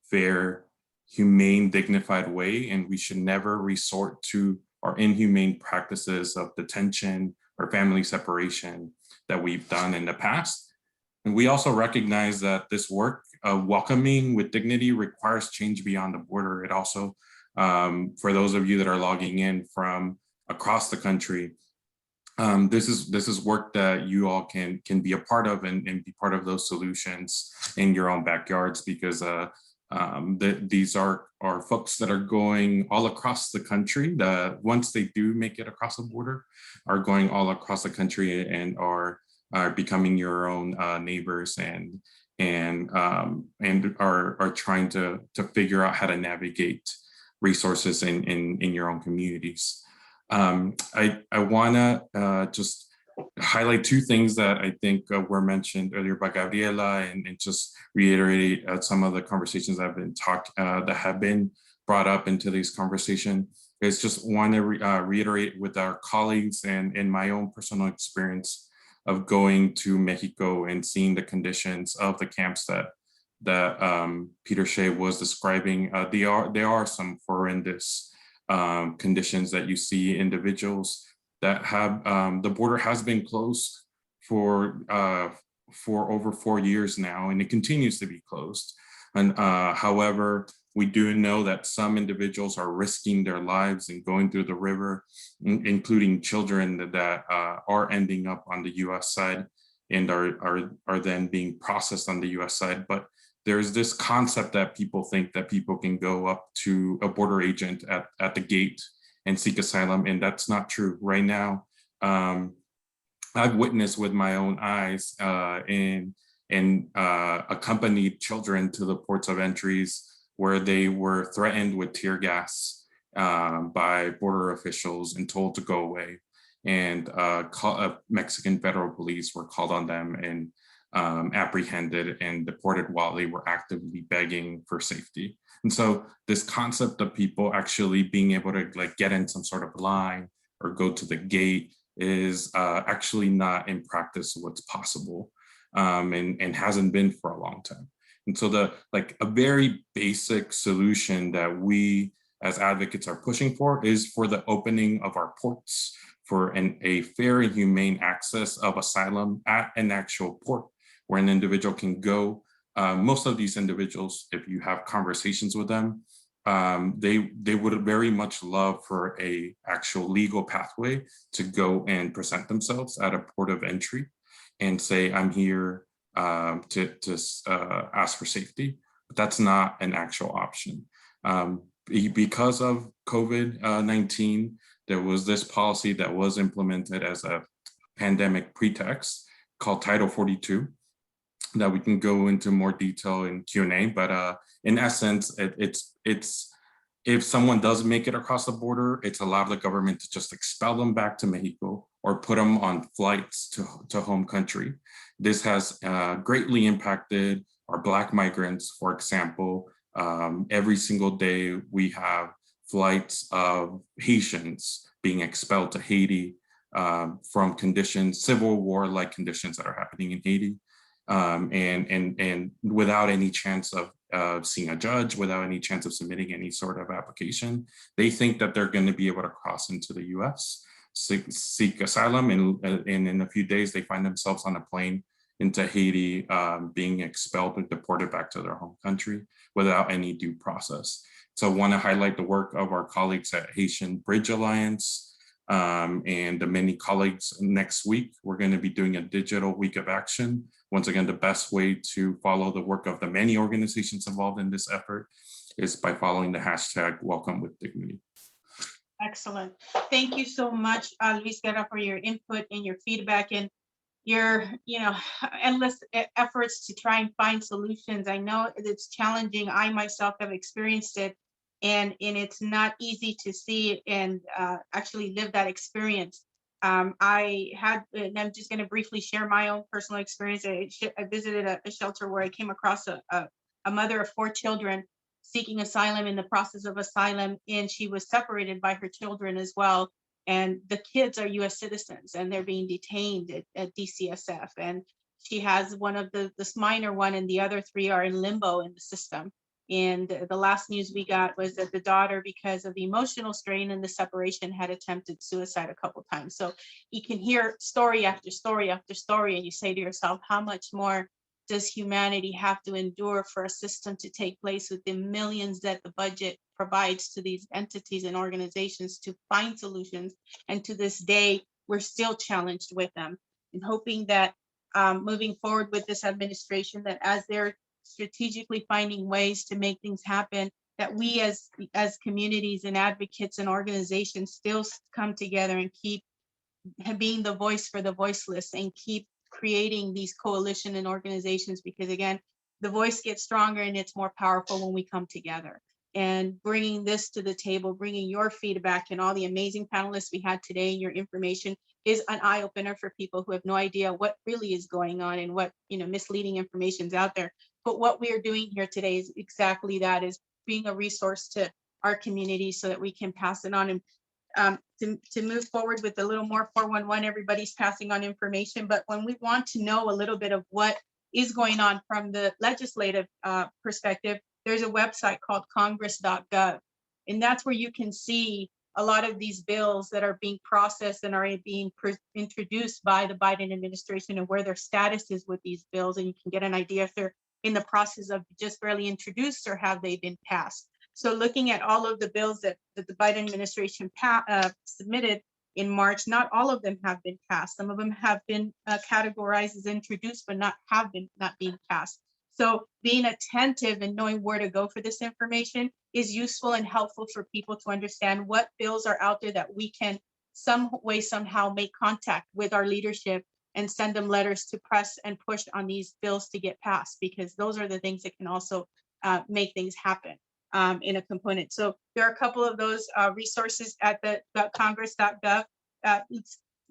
fair, humane, dignified way, and we should never resort to our inhumane practices of detention or family separation that we've done in the past. And we also recognize that this work of welcoming with dignity requires change beyond the border. It also, for those of you that are logging in from across the country, this is work that you all can be a part of and be part of those solutions in your own backyards, because these are folks that are going all across the country, that once they do make it across the border, are going all across the country and are becoming your own neighbors and are trying to figure out how to navigate resources in your own communities. I wanna just highlight two things that I think were mentioned earlier by Gabriela, and just reiterate some of the conversations that have been brought up into this conversation. Is just want to reiterate with our colleagues and in my own personal experience of going to Mexico and seeing the conditions of the camps that Peter Shea was describing. There are some horrendous conditions that you see. Individuals that have the border has been closed for over 4 years now, and it continues to be closed. And however, we do know that some individuals are risking their lives and going through the river, including children that are ending up on the U.S. side and are then being processed on the U.S. side. But there's this concept that people think that people can go up to a border agent at the gate and seek asylum, and that's not true. Right now, I've witnessed with my own eyes and accompanied children to the ports of entries where they were threatened with tear gas by border officials and told to go away. And Mexican federal police were called on them and apprehended and deported while they were actively begging for safety. And so this concept of people actually being able to like get in some sort of line or go to the gate is actually not in practice what's possible, and hasn't been for a long time. And so a very basic solution that we as advocates are pushing for is for the opening of our ports for a fair and humane access of asylum at an actual port where an individual can go. Most of these individuals, if you have conversations with them, they would very much love for a actual legal pathway to go and present themselves at a port of entry and say, I'm here to ask for safety. But that's not an actual option. Because of COVID-19, there was this policy that was implemented as a pandemic pretext called Title 42 that we can go into more detail in Q&A. But in essence, it's if someone does make it across the border, it's allowed the government to just expel them back to Mexico or put them on flights to home country. This has greatly impacted our Black migrants, for example. Every single day we have flights of Haitians being expelled to Haiti from conditions, civil war-like conditions that are happening in Haiti, and without any chance of seeing a judge, without any chance of submitting any sort of application. They think that they're going to be able to cross into the US, seek asylum, and in a few days they find themselves on a plane into Haiti, being expelled and deported back to their home country without any due process. So I want to highlight the work of our colleagues at Haitian Bridge Alliance and the many colleagues. Next week, we're going to be doing a digital week of action. Once again, the best way to follow the work of the many organizations involved in this effort is by following the hashtag Welcome with Dignity. Excellent. Thank you so much, Luis Guerra, for your input and your feedback and your endless efforts to try and find solutions. I know it's challenging. I myself have experienced it, and it's not easy to see and actually live that experience. And I'm just going to briefly share my own personal experience. I visited a shelter where I came across a mother of 4 children seeking asylum, in the process of asylum, and she was separated by her children as well. And the kids are US citizens and they're being detained at DCSF. And she has one of this minor one, and the other 3 are in limbo in the system. And the last news we got was that the daughter, because of the emotional strain and the separation, had attempted suicide a couple times. So you can hear story after story after story, and you say to yourself, how much more does humanity have to endure for a system to take place with the millions that the budget provides to these entities and organizations to find solutions? And to this day, we're still challenged with them. And hoping that moving forward with this administration, that as they're strategically finding ways to make things happen, that we as communities and advocates and organizations still come together and keep being the voice for the voiceless and keep creating these coalition and organizations, because again, the voice gets stronger and it's more powerful when we come together. And bringing this to the table, bringing your feedback and all the amazing panelists we had today and your information is an eye opener for people who have no idea what really is going on and what misleading information is out there. But what we are doing here today is exactly that, is being a resource to our community so that we can pass it on. And to move forward with a little more 411, everybody's passing on information, but when we want to know a little bit of what is going on from the legislative perspective, there's a website called congress.gov, and that's where you can see a lot of these bills that are being processed and are being introduced by the Biden administration and where their status is with these bills, and you can get an idea if they're in the process of just barely introduced or have they been passed. So looking at all of the bills that the Biden administration submitted in March, not all of them have been passed. Some of them have been categorized as introduced, but not being passed. So being attentive and knowing where to go for this information is useful and helpful for people to understand what bills are out there that we can some way, somehow make contact with our leadership and send them letters to press and push on these bills to get passed, because those are the things that can also make things happen. In a component. So there are a couple of those resources at the congress.gov.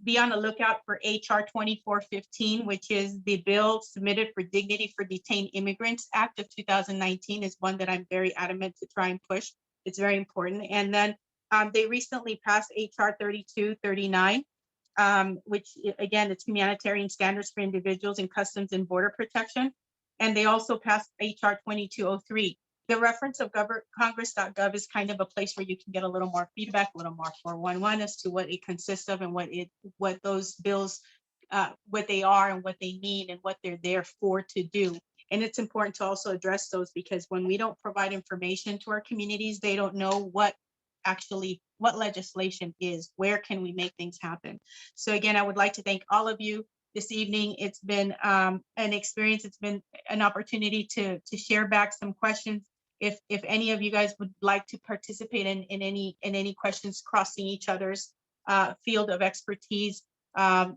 be on the lookout for HR 2415, which is the bill submitted for Dignity for Detained Immigrants Act of 2019 is one that I'm very adamant to try and push. It's very important. And then they recently passed HR 3239, which again, it's humanitarian standards for individuals in customs and border protection. And they also passed HR 2203. The reference of congress.gov is kind of a place where you can get a little more feedback, a little more 411 as to what it consists of and what those bills, what they are and what they mean and what they're there for to do. And it's important to also address those because when we don't provide information to our communities, they don't know what legislation is, where can we make things happen. So again, I would like to thank all of you this evening. It's been an experience. It's been an opportunity to share back some questions. If any of you guys would like to participate in any questions crossing each other's field of expertise.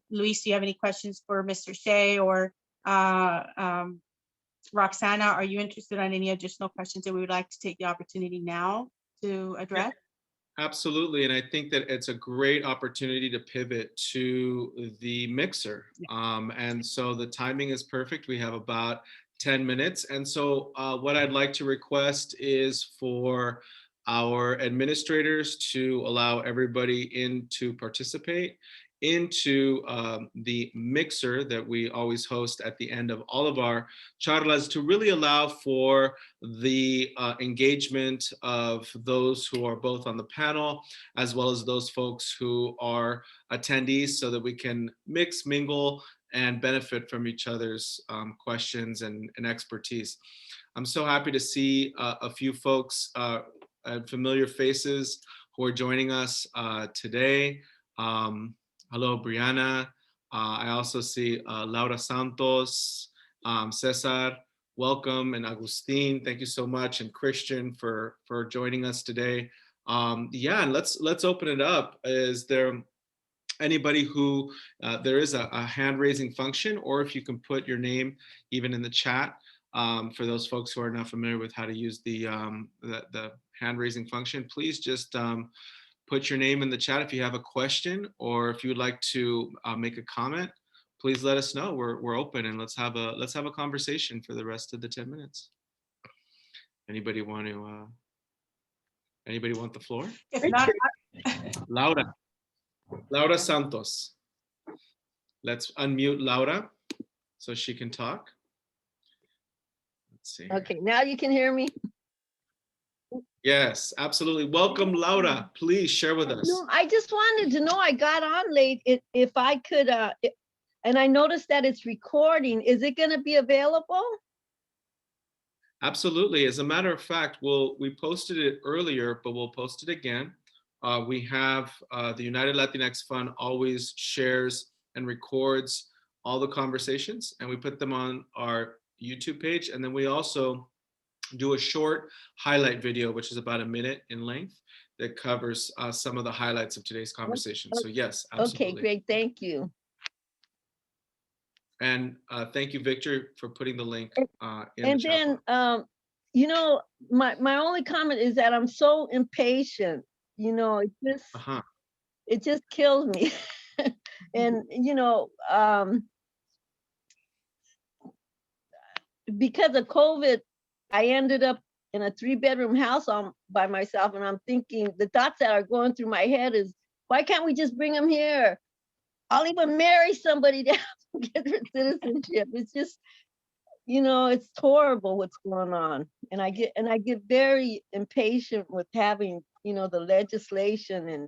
Luis, do you have any questions for Mr. Shea or Roxana? Are you interested in any additional questions that we would like to take the opportunity now to address? Yeah, absolutely. And I think that it's a great opportunity to pivot to the mixer. And so the timing is perfect. We have about 10 minutes. And so what I'd like to request is for our administrators to allow everybody in to participate into the mixer that we always host at the end of all of our charlas to really allow for the engagement of those who are both on the panel as well as those folks who are attendees so that we can mix, mingle, and benefit from each other's questions and expertise. I'm so happy to see a few folks, familiar faces who are joining us today. Hello, Brianna. I also see Laura Santos, Cesar, welcome, and Agustin, thank you so much, and Christian for joining us today. Yeah, and let's open it up. Is there anybody who, there is a hand raising function, or if you can put your name even in the chat for those folks who are not familiar with how to use the hand raising function, please just put your name in the chat if you have a question, or if you would like to make a comment, please let us know. We're open, and let's have a conversation for the rest of the 10 minutes. Anybody want the floor? If not, Laura Santos. Let's unmute Laura so she can talk. Let's see. Okay, now you can hear me. Yes, absolutely. Welcome, Laura. Please share with us. No, I just wanted to know, I got on late, if I could, and I noticed that it's recording. Is it gonna be available? Absolutely. As a matter of fact, we posted it earlier, but we'll post it again. We have the United Latinx Fund always shares and records all the conversations, and we put them on our YouTube page. And then we also do a short highlight video, which is about a minute in length, that covers some of the highlights of today's conversation. So yes, absolutely. Okay, great, thank you. And thank you, Victor, for putting the link in And the chat then, box. you know, my only comment is that I'm so impatient, you know, it just kills me. And, you know, because of COVID, I ended up in a 3-bedroom house by myself, and I'm thinking, the thoughts that are going through my head is, why can't we just bring them here? I'll even marry somebody to get their citizenship. It's just, you know, it's horrible what's going on. And I get very impatient with having, you know, the legislation, and,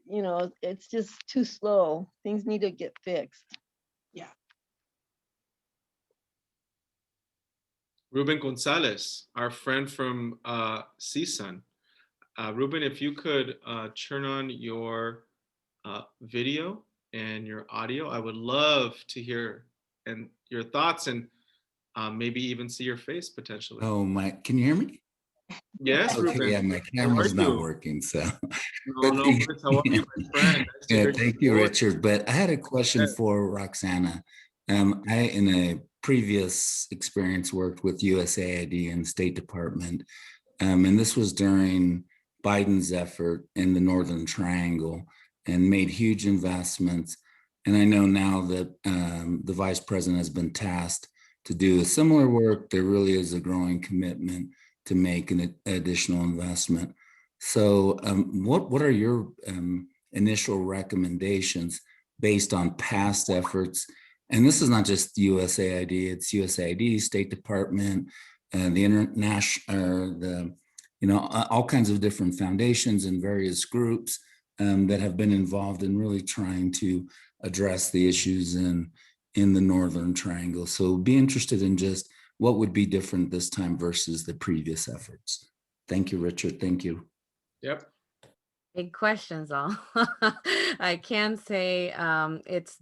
you know, it's just too slow. Things need to get fixed. yeah. Ruben Gonzalez, our friend from CSUN. Ruben, if you could turn on your video and your audio, I would love to hear and your thoughts, and maybe even see your face potentially. Oh my, can you hear me? Yes, Okay, Ruben. yeah, my camera's not working, so. No, no worries. How are you, my friend? Nice to hear Thank your you, voice. Richard. But I had a question for Roxana. I, in a previous experience, worked with USAID and State Department, and this was during Biden's effort in the Northern Triangle. and made huge investments. And I know now that the vice president has been tasked to do a similar work. There really is a growing commitment to make an additional investment. So what are your initial recommendations based on past efforts? And this is not just USAID, it's USAID, State Department, the international, all kinds of different foundations and various groups that have been involved in really trying to address the issues in the Northern Triangle. So be interested in just what would be different this time versus the previous efforts. Thank you, Richard. Thank you. Yep. Big questions, all. I can say it's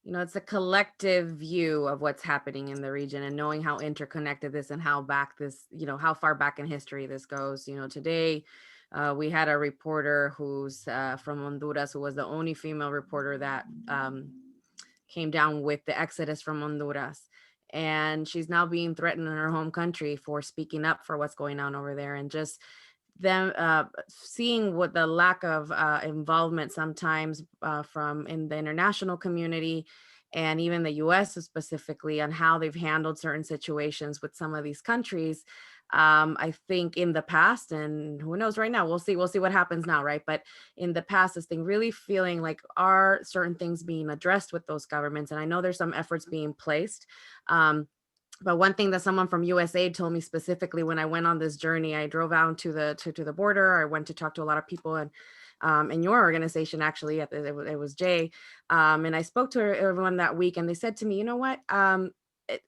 it's a collective view of what's happening in the region and knowing how interconnected this and how how far back in history this goes. Today we had a reporter who's from Honduras, who was the only female reporter that came down with the exodus from Honduras. And she's now being threatened in her home country for speaking up for what's going on over there. And just them seeing what the lack of involvement sometimes from in the international community and even the US specifically on how they've handled certain situations with some of these countries. I think in the past, and who knows right now, we'll see what happens now, right? But in the past, this thing really feeling like, are certain things being addressed with those governments? And I know there's some efforts being placed. But one thing that someone from USAID told me specifically when I went on this journey, I drove out to the border. I went to talk to a lot of people and in your organization, actually, it was Jay. And I spoke to everyone that week and they said to me, you know what?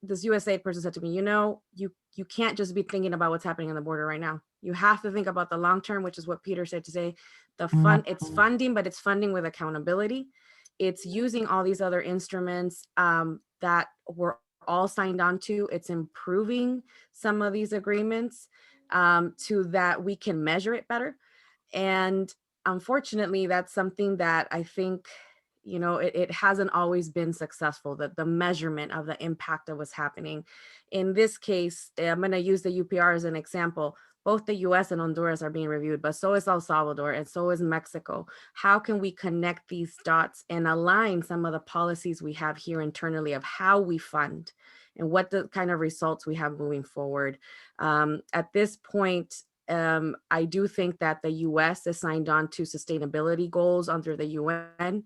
This USAID person said to me, you can't just be thinking about what's happening on the border right now. You have to think about the long term, which is what Peter said today. It's funding, but it's funding with accountability. It's using all these other instruments that we're all signed on to. It's improving some of these agreements to that we can measure it better. And unfortunately, that's something that I think, it hasn't always been successful, that the measurement of the impact of what's happening. In this case, I'm going to use the UPR as an example. Both the US and Honduras are being reviewed, but so is El Salvador and so is Mexico. How can we connect these dots and align some of the policies we have here internally of how we fund and what the kind of results we have moving forward? At this point, I do think that the US is signed on to sustainability goals under the UN.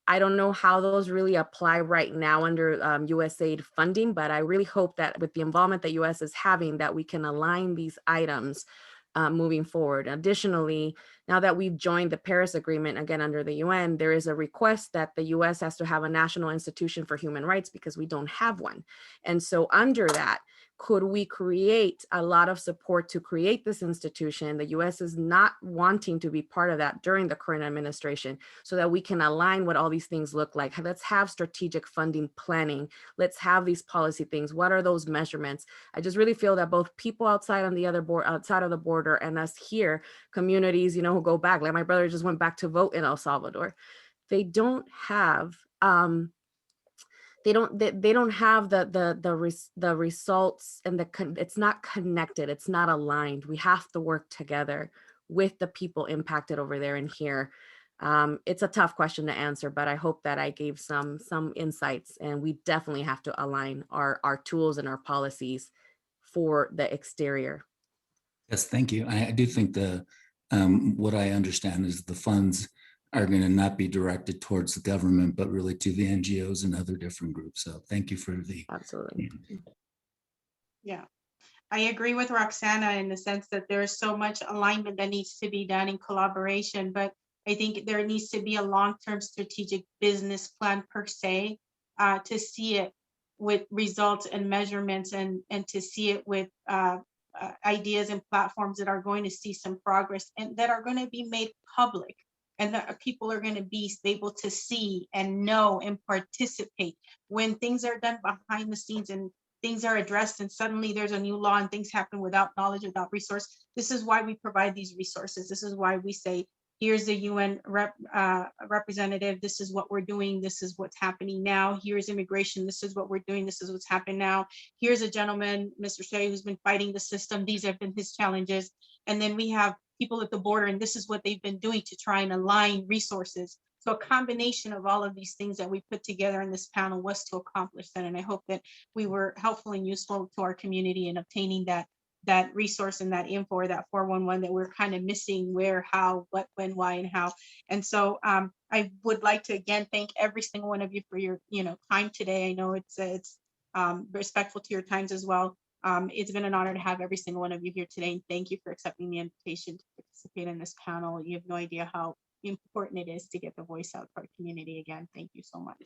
I don't know how those really apply right now under USAID funding, but I really hope that with the involvement that US is having, that we can align these items moving forward. Additionally, now that we've joined the Paris Agreement, again, under the UN, there is a request that the US has to have a national institution for human rights because we don't have one. And so under that, could we create a lot of support to create this institution? The US is not wanting to be part of that during the current administration so that we can align what all these things look like. Let's have strategic funding planning. Let's have these policy things. What are those measurements? I just really feel that both people outside on the other outside of the border and us here, communities, who go back, like my brother just went back to vote in El Salvador. They don't have they don't have the results, and it's not connected, it's not aligned. We have to work together with the people impacted over there and here. It's a tough question to answer, but I hope that I gave some insights, and we definitely have to align our tools and our policies for the exterior. Yes, thank you. I do think what I understand is the funds are going to not be directed towards the government, but really to the NGOs and other different groups. So thank you for the. Absolutely. Yeah, I agree with Roxana in the sense that there's so much alignment that needs to be done in collaboration, but I think there needs to be a long-term strategic business plan per se to see it with results and measurements and to see it with ideas and platforms that are going to see some progress and that are going to be made public, and that people are going to be able to see and know and participate when things are done behind the scenes and things are addressed and suddenly there's a new law and things happen without knowledge, without resource. This is why we provide these resources. This is why we say, here's the UN representative, this is what we're doing, this is what's happening now. Here's immigration, this is what we're doing, this is what's happening now. Here's a gentleman, Mr. Shea, who's been fighting the system. These have been his challenges. And then we have people at the border, and this is what they've been doing to try and align resources. So a combination of all of these things that we put together in this panel was to accomplish that. And I hope that we were helpful and useful to our community in obtaining that resource and that info, or that 411 that we're kind of missing: where, how, what, when, why, and how. And so I would like to again thank every single one of you for your time today. I know it's respectful to your times as well. It's been an honor to have every single one of you here today, and thank you for accepting the invitation to participate in this panel. You have no idea how important it is to get the voice out to our community. Again, thank you so much.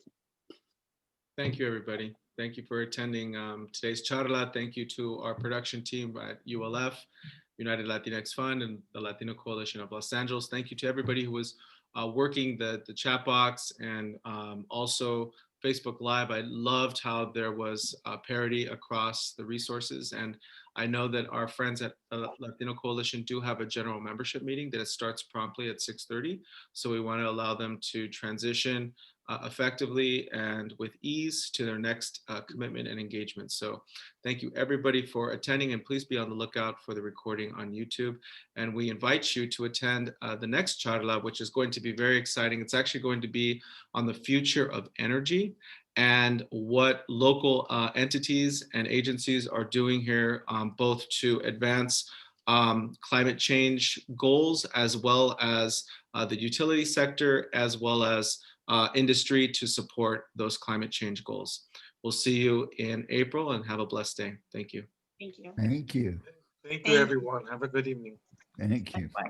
Thank you, everybody. Thank you for attending today's charla. Thank you to our production team at ULF, United Latinx Fund, and the Latino Coalition of Los Angeles. Thank you to everybody who was working the chat box and also Facebook Live. I loved how there was parity across the resources. And I know that our friends at Latino Coalition do have a general membership meeting that starts promptly at 6:30. So we want to allow them to transition effectively and with ease to their next commitment and engagement. So thank you everybody for attending, and please be on the lookout for the recording on YouTube. And we invite you to attend the next charla, which is going to be very exciting. It's actually going to be on the future of energy and what local entities and agencies are doing here, both to advance climate change goals, as well as the utility sector, as well as industry to support those climate change goals. We'll see you in April, and have a blessed day. Thank you. Thank you. Thank you. Thank you, everyone. Have a good evening. Thank you. Bye.